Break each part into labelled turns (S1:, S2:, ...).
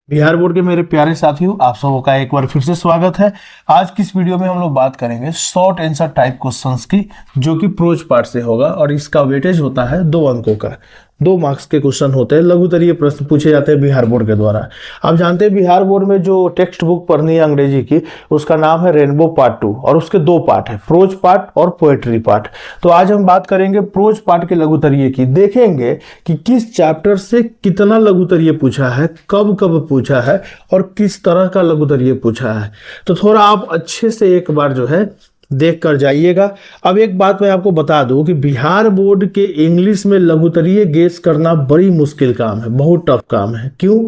S1: Bihar board के मेरे प्यारे साथियों, आप सबों का एक बार फिर से स्वागत है। आज की इस वीडियो में हम लोग बात करेंगे शॉर्ट आंसर टाइप क्वेश्चंस की, जो कि प्रोज पार्ट से होगा और इसका वेटेज होता है 2 अंकों का। 2 मार्क्स के क्वेश्चन होते हैं, लघुतरीय प्रश्न पूछे जाते हैं बिहार बोर्ड के द्वारा। आप जानते हैं बिहार बोर्ड में जो टेक्स्ट बुक पढ़नी है अंग्रेजी की, उसका नाम है रेनबो पार्ट 2 और उसके 2 पार्ट है, प्रोज पार्ट और पोएट्री पार्ट। तो आज हम बात करेंगे प्रोज पार्ट के लघुतरीय की। देखेंगे कि किस चैप्टर से कितना लघुतरीय पूछा है, कब कब पूछा है और किस तरह का लघुतरीय पूछा है। तो थोड़ा आप अच्छे से एक बार जो है देख कर जाइएगा। अब एक बात मैं आपको बता दूं कि बिहार बोर्ड के इंग्लिश में लघुतरीय गेस करना बड़ी मुश्किल काम है, बहुत टफ काम है। क्यों?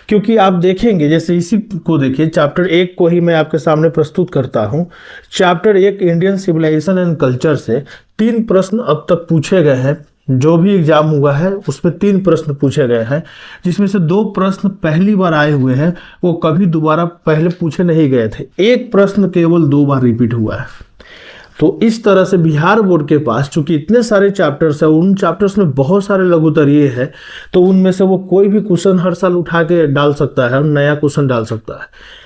S1: क्योंकि आप देखेंगे, जैसे इसी को देखिए, चैप्टर 1 को ही मैं आपके सामने प्रस्तुत करता हूं। Chapter 1 Indian civilisation and culture से 3 प्रश्न अब तक पूछे गए हैं। जो भी एग्जाम हुआ है उसमें 3 प्रश्न पूछे गए हैं, जिसमें से 2 प्रश्न पहली बार आए हुए हैं, वो कभी दोबारा पहले पूछे नहीं गए थे। 1 प्रश्न केवल 2 बार रिपीट हुआ है। तो इस तरह से बिहार बोर्ड के पास चूंकि इतने सारे चैप्टर्स है, उन चैप्टर्स में बहुत सारे लघुतरीय है, तो उनमें से वो कोई भी क्वेश्चन हर साल उठा के डाल सकता है, नया क्वेश्चन डाल सकता है।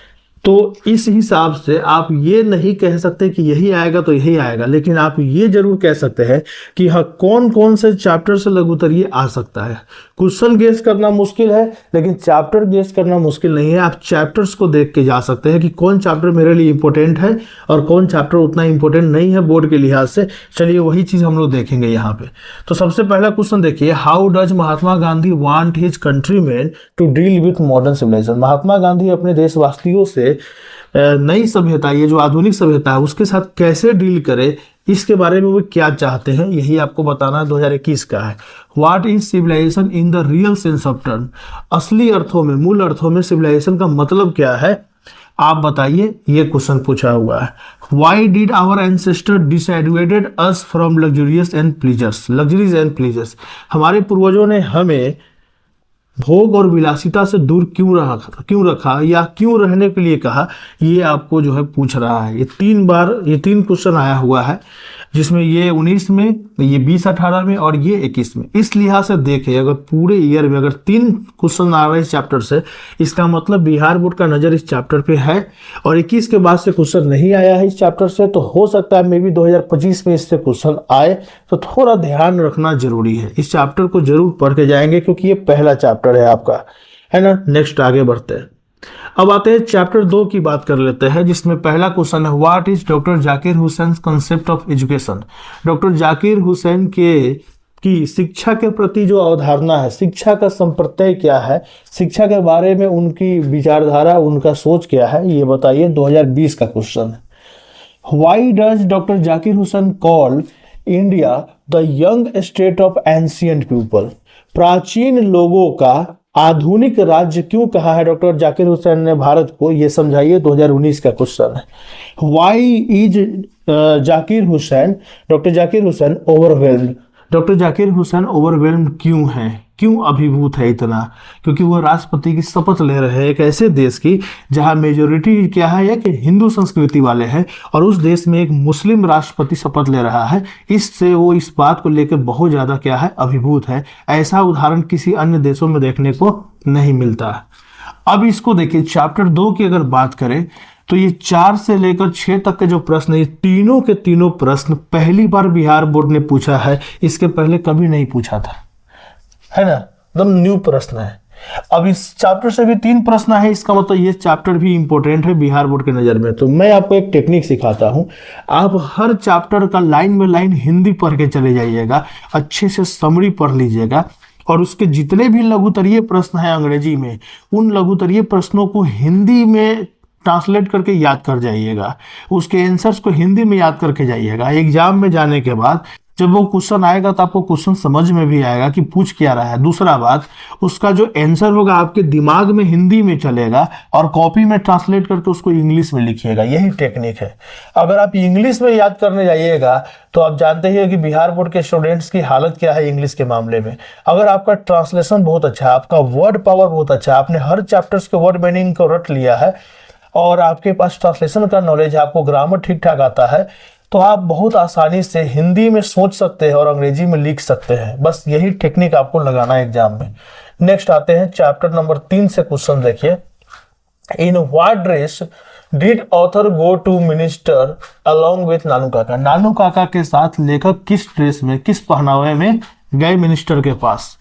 S1: तो इस हिसाब से आप ये नहीं कह सकते कि यही आएगा तो यही आएगा, लेकिन आप ये जरूर कह सकते हैं कि हाँ, कौन कौन से चैप्टर से लघुतरीय आ सकता है। क्वेश्चन गेस करना मुश्किल है, लेकिन चैप्टर गेस करना मुश्किल नहीं है। आप चैप्टर्स को देख के जा सकते हैं कि कौन चैप्टर मेरे लिए इंपॉर्टेंट है और कौन चैप्टर उतना इंपॉर्टेंट नहीं है बोर्ड के लिहाज से। चलिए वही चीज हम लोग देखेंगे यहाँ पे। तो सबसे पहला क्वेश्चन देखिए, how does Mahatma Gandhi want his countryman to deal with modern civilization. Mahatma Gandhi अपने देशवासियों से नई सभ्यता, ये जो आधुनिक सभ्यता है, उसके साथ कैसे डील करे, इसके बारे में वो क्या चाहते हैं, यही आपको बताना 2021 का है। What is civilisation in the real sense of term. असली अर्थों में, मूल अर्थों में सिविलाइजेशन का मतलब क्या है, आप बताइए। ये क्वेश्चन पूछा हुआ है। Why did our ancestor diseducated us from luxurious and pleasures. Luxuries and pleasures, हमारे पूर्वजों ने हमें भोग और विलासिता से दूर क्यों रखा या क्यों रहने के लिए कहा, ये आपको जो है पूछ रहा है। ये 3 बार, ये 3 क्वेश्चन आया हुआ है, जिसमें ये 19 में, ये 20-18 में और ये 21 में। इस लिहाज से देखें, अगर पूरे ईयर में अगर 3 क्वेश्चन आ रहे हैं इस चैप्टर से, इसका मतलब बिहार बोर्ड का नजर इस चैप्टर पे है। और 21 के बाद से क्वेश्चन नहीं आया है इस चैप्टर से, तो हो सकता है मे बी 2025 में इससे क्वेश्चन आए। तो थोड़ा ध्यान रखना जरूरी है, इस चैप्टर को जरूर पढ़ के जाएंगे, क्योंकि ये पहला चैप्टर है आपका, है ना। नेक्स्ट आगे बढ़ते हैं। अब आते हैं चैप्टर 2 की बात कर लेते हैं, जिसमें पहला क्वेश्चन है, what is doctor Zakir Hussain concept of education. Doctor Zakir Hussain की शिक्षा के प्रति जो अवधारणा है, शिक्षा का संप्रत्यय क्या है, शिक्षा के बारे में उनकी विचारधारा, उनका सोच क्या है, ये बताइए। 2020 का क्वेश्चन है। Why does doctor Zakir Hussain call India the young state of ancient people. प्राचीन लोगों का आधुनिक राज्य क्यों कहा है डॉक्टर जाकिर हुसैन ने भारत को, ये समझाइए। 2019 का क्वेश्चन है। Why is Zakir Hussain, doctor Zakir Hussain overwhelmed. Doctor Zakir Hussain overwhelmed क्यों है, क्यों अभिभूत है इतना? क्योंकि वो राष्ट्रपति की शपथ ले रहे हैं एक ऐसे देश की जहां मेजोरिटी क्या है कि हिंदू संस्कृति वाले हैं, और उस देश में एक मुस्लिम राष्ट्रपति शपथ ले रहा है। इससे वो इस बात को लेकर बहुत ज्यादा क्या है, अभिभूत है। ऐसा उदाहरण किसी अन्य देशों में देखने को नहीं मिलता। अब इसको देखिए, चैप्टर 2 की अगर बात करें तो ये 4 से लेकर 6 तक के जो प्रश्न, ये तीनों के तीनों प्रश्न पहली बार बिहार बोर्ड ने पूछा है। इसके पहले कभी नहीं पूछा था, है ना, एकदम न्यू प्रश्न है। अब इस चैप्टर से भी 3 प्रश्न है, इसका मतलब ये चैप्टर भी इंपॉर्टेंट है बिहार बोर्ड के नजर में। तो मैं आपको एक टेक्निक सिखाता हूं, आप हर चैप्टर का लाइन में लाइन हिंदी पढ़ के चले जाइएगा, अच्छे से समरी पढ़ लीजिएगा, और उसके जितने भी लघुतरीय प्रश्न हैं अंग्रेजी में, उन लघुतरीय प्रश्नों को हिंदी में ट्रांसलेट करके याद कर जाइएगा, उसके आंसर्स को हिंदी में याद करके जाइएगा। एग्जाम में जाने के बाद जब वो क्वेश्चन आएगा तो आपको क्वेश्चन समझ में भी आएगा कि पूछ क्या रहा है। दूसरा बात, उसका जो आंसर होगा आपके दिमाग में हिंदी में चलेगा, और कॉपी में ट्रांसलेट करके उसको इंग्लिश में लिखिएगा। यही टेक्निक है। अगर आप इंग्लिश में याद करने जाइएगा तो आप जानते ही हैं कि बिहार बोर्ड के स्टूडेंट्स की हालत क्या है इंग्लिश के मामले में। अगर आपका ट्रांसलेशन बहुत अच्छा है, आपका वर्ड पावर बहुत अच्छा है, आपने हर चैप्टर्स के वर्ड मीनिंग को रट लिया है, और आपके पास ट्रांसलेशन का नॉलेज है, आपको ग्रामर ठीक ठाक आता है, तो आप बहुत आसानी से हिंदी में सोच सकते हैं और अंग्रेजी में लिख सकते हैं। बस यही टेक्निक आपको लगाना है एग्जाम में। नेक्स्ट आते हैं चैप्टर नंबर 3 से क्वेश्चन देखिए। In what dress did author go to minister along with Nanu Kaka? Nanu काका के साथ लेखक किस ड्रेस में, किस पहनावे में गए मिनिस्टर के पास?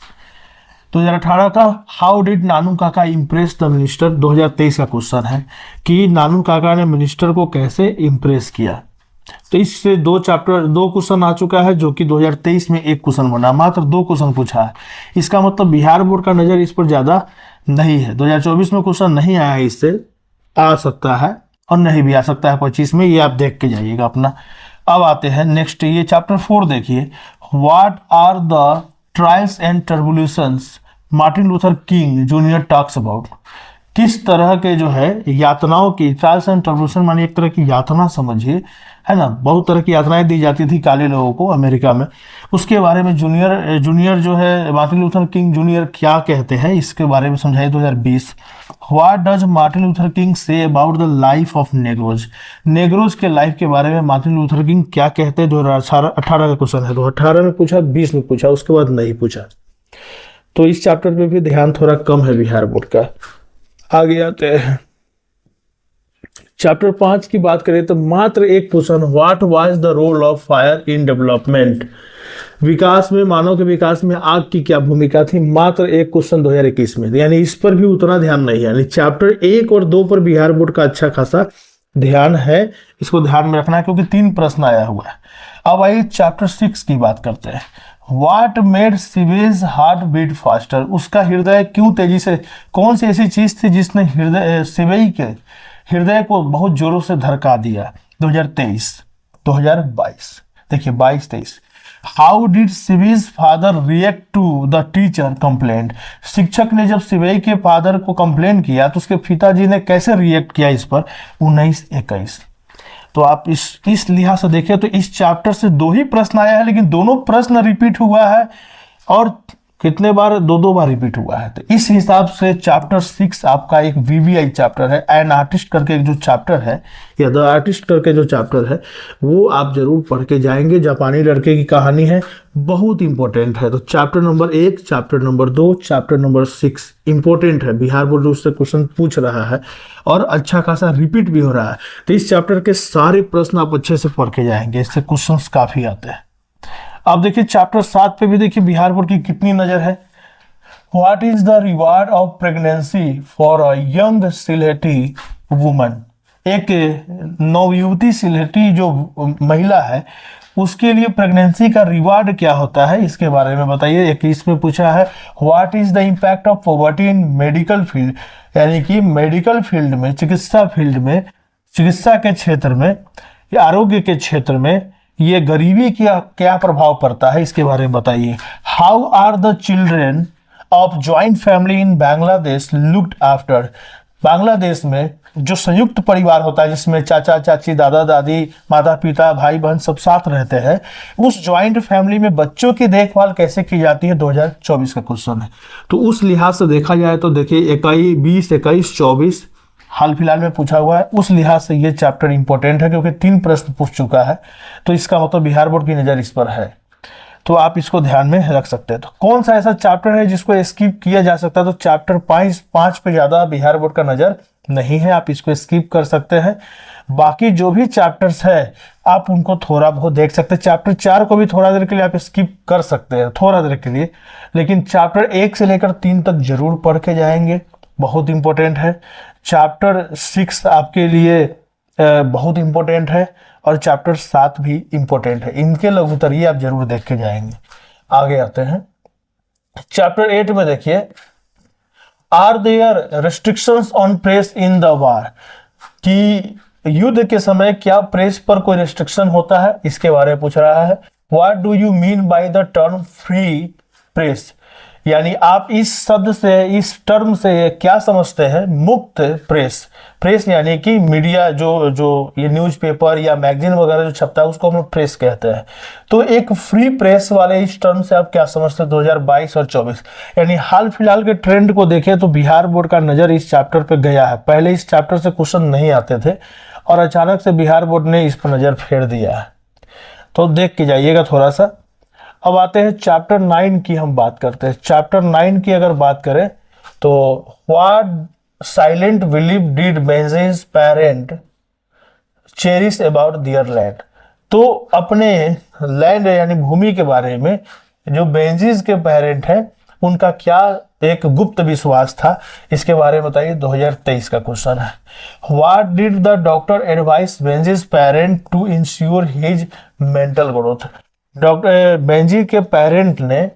S1: 2018 का हाउ डिड नानू काका इम्प्रेस द मिनिस्टर? 2023 का क्वेश्चन है कि नानू काका ने मिनिस्टर को कैसे इम्प्रेस किया। तो इससे दो क्वेश्चन आ चुका है, जो कि 2023 में एक क्वेश्चन बना, मात्र 2 क्वेश्चन पूछा है। इसका मतलब बिहार बोर्ड का नजर इस पर ज्यादा नहीं है। 2024 में क्वेश्चन नहीं आया है, इससे आ सकता है और नहीं भी आ सकता है 25 में, ये आप देख के जाइएगा अपना। अब आते हैं नेक्स्ट, ये चैप्टर 4 देखिए। What are the trials and tribulations Martin Luther King junior talks about? किस तरह के जो है यातनाओं की, ट्रायल्स एंड टर्बुलेशन मानी एक तरह की यातना समझिए, है ना। बहुत तरह की यातनाएं दी जाती थी काले लोगों को अमेरिका में, उसके बारे में जूनियर जो है मार्टिन लूथर किंग जूनियर क्या कहते हैं, इसके बारे में समझाइए 2020। What does Martin Luther king say about the life of नेग्रोज? नेग्रोज के लाइफ के बारे में मार्टिन लूथर किंग क्या कहते हैं? 2018 का क्वेश्चन है, 2018 में पूछा, 20 में पूछा, उसके बाद नहीं पूछा। तो इस चैप्टर पे भी ध्यान थोड़ा कम है बिहार बोर्ड का। आगे आते हैं चैप्टर 5 की बात करें तो मात्र एक question, what was the role of fire in development? विकास में, मानव के विकास में आग की क्या भूमिका थी? मात्र एक क्वेश्चन 2021 में, यानी इस पर भी उतना ध्यान नहीं है। यानी चैप्टर 1 और 2 पर बिहार बोर्ड का अच्छा खासा ध्यान है, इसको ध्यान में रखना है क्योंकि 3 प्रश्न आया हुआ है। अब आइए चैप्टर 6 की बात करते हैं। What made सीवेज हार्ट बीट फास्टर? उसका हृदय क्यों तेजी से, कौन सी ऐसी चीज थी जिसने सीवेज के हृदय को बहुत जोरों से धड़का दिया? 2023 2022 देखिए 22-23। हाउ डिड सीवेज father react to the teacher complaint? शिक्षक ने जब सीवेज के फादर को कंप्लेन किया तो उसके पिताजी ने कैसे रिएक्ट किया इस पर? 19-21। तो आप इस लिहाज से देखें तो इस चैप्टर से 2 ही प्रश्न आया है, लेकिन दोनों प्रश्न रिपीट हुआ है और कितने बार? 2 बार रिपीट हुआ है। तो इस हिसाब से चैप्टर 6 आपका एक वीवीआई चैप्टर है। एन आर्टिस्ट करके एक जो चैप्टर है या द आर्टिस्ट करके जो चैप्टर है वो आप जरूर पढ़ के जाएंगे। जापानी लड़के की कहानी है, बहुत इंपॉर्टेंट है। तो chapter number 1, chapter number 2, chapter number 6 important है। बिहार बोर्ड उससे क्वेश्चन पूछ रहा है और अच्छा खासा रिपीट भी हो रहा है। तो इस चैप्टर के सारे प्रश्न आप अच्छे से पढ़ के जाएंगे, इससे क्वेश्चन काफी आते हैं। अब देखिए चैप्टर 7 पे भी देखिए बिहार बोर्ड की कितनी नजर है। What is the reward of pregnancy for a young सिलेटी वुमन? एक नवयुवती सिलेटी जो महिला है उसके लिए प्रेगनेंसी का रिवार्ड क्या होता है, इसके बारे में बताइए। 21 में पूछा है what is the impact of poverty in medical field? यानी कि मेडिकल फील्ड में, चिकित्सा फील्ड में, चिकित्सा के क्षेत्र में या आरोग्य के क्षेत्र में ये गरीबी का क्या प्रभाव पड़ता है, इसके बारे में बताइए। How are the children of joint family in Bangladesh looked after? Bangladesh में जो संयुक्त परिवार होता है जिसमें चाचा चाची, दादा दादी, माता पिता, भाई बहन सब साथ रहते हैं, उस ज्वाइंट फैमिली में बच्चों की देखभाल कैसे की जाती है? 2024 का क्वेश्चन है। तो उस लिहाज से देखा जाए तो देखिए 20, 21, 24 हाल फिलहाल में पूछा हुआ है। उस लिहाज से ये चैप्टर इंपॉर्टेंट है क्योंकि 3 प्रश्न पूछ चुका है, तो इसका मतलब बिहार बोर्ड की नज़र इस पर है, तो आप इसको ध्यान में रख सकते हैं। तो कौन सा ऐसा चैप्टर है जिसको स्किप किया जा सकता है? तो चैप्टर 5 पे ज़्यादा बिहार बोर्ड का नज़र नहीं है, आप इसको स्किप कर सकते हैं। बाकी जो भी चैप्टर्स है आप उनको थोड़ा बहुत देख सकते हैं। चैप्टर 4 को भी थोड़ा देर के लिए आप स्किप कर सकते हैं, थोड़ा देर के लिए, लेकिन चैप्टर 1 से लेकर 3 तक जरूर पढ़ के जाएंगे, बहुत इंपॉर्टेंट है। चैप्टर 6 आपके लिए बहुत इंपॉर्टेंट है और चैप्टर 7 भी इंपॉर्टेंट है। इनके लघुत्तरीय आप जरूर देख के जाएंगे। आगे आते हैं चैप्टर 8 में देखिए, are there restrictions on press in the war? कि युद्ध के समय क्या प्रेस पर कोई रेस्ट्रिक्शन होता है, इसके बारे में पूछ रहा है। What do you mean by the term free press? यानी आप इस शब्द से, इस टर्म से क्या समझते हैं? मुक्त प्रेस। प्रेस यानी कि मीडिया, जो ये न्यूज़पेपर या मैगजीन वगैरह जो छपता है उसको हम लोग प्रेस कहते हैं। तो एक फ्री प्रेस वाले इस टर्म से आप क्या समझते हैं? 2022 और 24, यानी हाल फिलहाल के ट्रेंड को देखें तो बिहार बोर्ड का नज़र इस चैप्टर पर गया है। पहले इस चैप्टर से क्वेश्चन नहीं आते थे और अचानक से बिहार बोर्ड ने इस पर नज़र फेर दिया है, तो देख के जाइएगा थोड़ा सा। अब आते हैं चैप्टर 9 की हम बात करते हैं। चैप्टर 9 की अगर बात करें तो what silent belief did Benji's parent cherish about their land. तो अपने लैंड यानी भूमि के बारे में जो बेंजीज के पेरेंट हैं उनका क्या एक गुप्त विश्वास था, इसके बारे में बताइए। 2023 का क्वेश्चन है। What did the doctor advise Benji's parent to ensure his mental growth. Doctor Benji के पेरेंट ने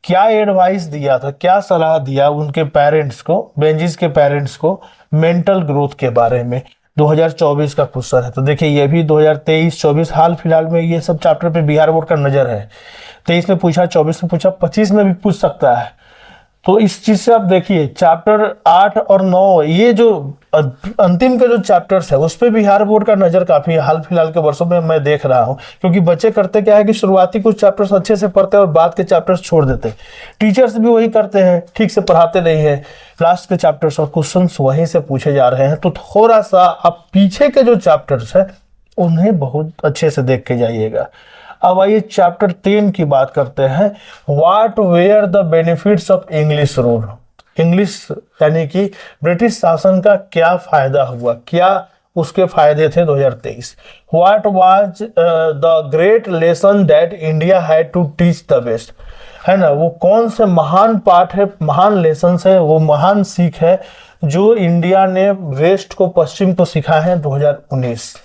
S1: क्या एडवाइस दिया था, क्या सलाह दिया उनके पेरेंट्स को, बेंजीज के पेरेंट्स को मेंटल ग्रोथ के बारे में। 2024 का क्वेश्चन है। तो देखिए ये भी 2023-24 हाल फिलहाल में ये सब चैप्टर पे बिहार बोर्ड का नजर है। 23 में पूछा, 24 में पूछा, 25 में भी पूछ सकता है। तो इस चीज से आप देखिए चैप्टर 8 और 9 ये जो अंतिम के जो चैप्टर्स है उस पर बिहार बोर्ड का नजर काफी हाल फिलहाल के वर्षों में मैं देख रहा हूं। क्योंकि बच्चे करते क्या है कि शुरुआती कुछ चैप्टर्स अच्छे से पढ़ते हैं और बाद के चैप्टर्स छोड़ देते हैं। टीचर्स भी वही करते हैं, ठीक से पढ़ाते नहीं है, लास्ट के चैप्टर्स और क्वेश्चन वहीं से पूछे जा रहे हैं। तो थोड़ा सा आप पीछे के जो चैप्टर्स है उन्हें बहुत अच्छे से देख के जाइएगा। अब आइए चैप्टर 10 की बात करते हैं। What were the benefits of English rule. English यानी कि ब्रिटिश शासन का क्या फायदा हुआ, क्या उसके फायदे थे 2023। What was the great lesson that India had to teach the west. है ना, वो कौन से महान पाठ है, महान लेसन है, वो महान सीख है जो इंडिया ने वेस्ट को, पश्चिम को सिखा है 2019।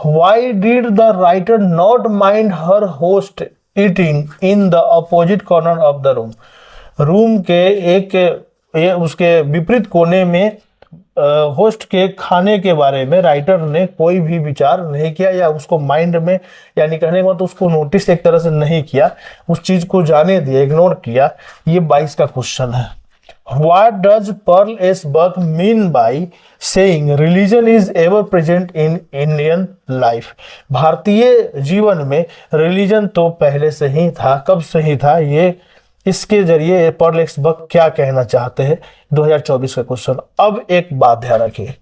S1: Why did the writer not mind her host eating in the opposite corner of the room? Room के उसके विपरीत कोने में होस्ट के खाने के बारे में राइटर ने कोई भी विचार नहीं किया या उसको माइंड में, यानी कहने का मतलब उसको नोटिस एक तरह से नहीं किया, उस चीज को जाने दिया, इग्नोर किया। ये 22 का क्वेश्चन है। What does Pearl S. Buck mean by saying religion is ever present in Indian life? Bharatiya Jeevan में रिलीजन तो पहले से ही था। कब से ही था ये, इसके जरिए पर्ल एक्स बक क्या कहना चाहते हैं। 2024 का क्वेश्चन। अब एक बात ध्यान रखिए,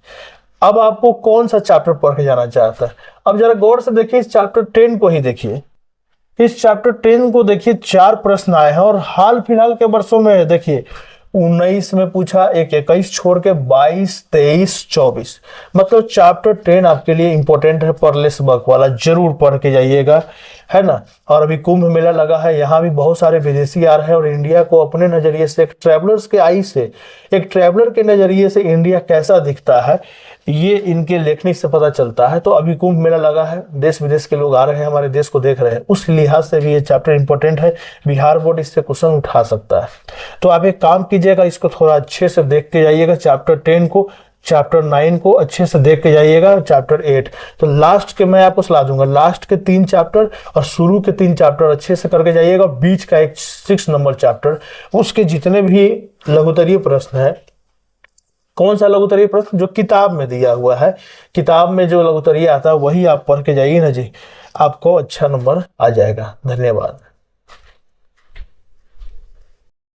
S1: अब आपको कौन सा चैप्टर पढ़ के जाना चाहता है। अब जरा गौर से देखिए, इस चैप्टर 10 को ही देखिए। इस चैप्टर 10 को देखिए, 4 प्रश्न आए हैं और हाल फिलहाल के वर्षों में देखिए 19 में पूछा, 21 छोड़ के 22, 23, 24। मतलब चैप्टर 10 आपके लिए इंपॉर्टेंट है। पर्लेस बक वाला जरूर पढ़ के जाइएगा, है ना। और अभी कुंभ मेला लगा है, यहाँ भी बहुत सारे विदेशी आ रहे हैं और इंडिया को अपने नजरिए से, एक ट्रैवलर्स के आई से, एक ट्रैवलर के नजरिए से इंडिया कैसा दिखता है ये इनके लेखनी से पता चलता है। तो अभी कुंभ मेला लगा है, देश विदेश के लोग आ रहे हैं, हमारे देश को देख रहे हैं, उस लिहाज से भी ये चैप्टर इंपॉर्टेंट है। बिहार बोर्ड इससे क्वेश्चन उठा सकता है। तो आप एक काम कीजिएगा, इसको थोड़ा अच्छे से देख के जाइएगा। चैप्टर 10 को, चैप्टर 9 को अच्छे से देख के जाइएगा। चैप्टर 8 तो लास्ट के मैं आपको सलाह दूंगा, लास्ट के 3 चैप्टर और शुरू के 3 चैप्टर अच्छे से करके जाइएगा। बीच का एक 6 नंबर चैप्टर, उसके जितने भी लघुतरीय प्रश्न है, कौन सा लघुतरीय प्रश्न जो किताब में दिया हुआ है, किताब में जो लघुतरीय आता है वही आप पढ़ के जाइए ना जी, आपको अच्छा नंबर आ जाएगा। धन्यवाद।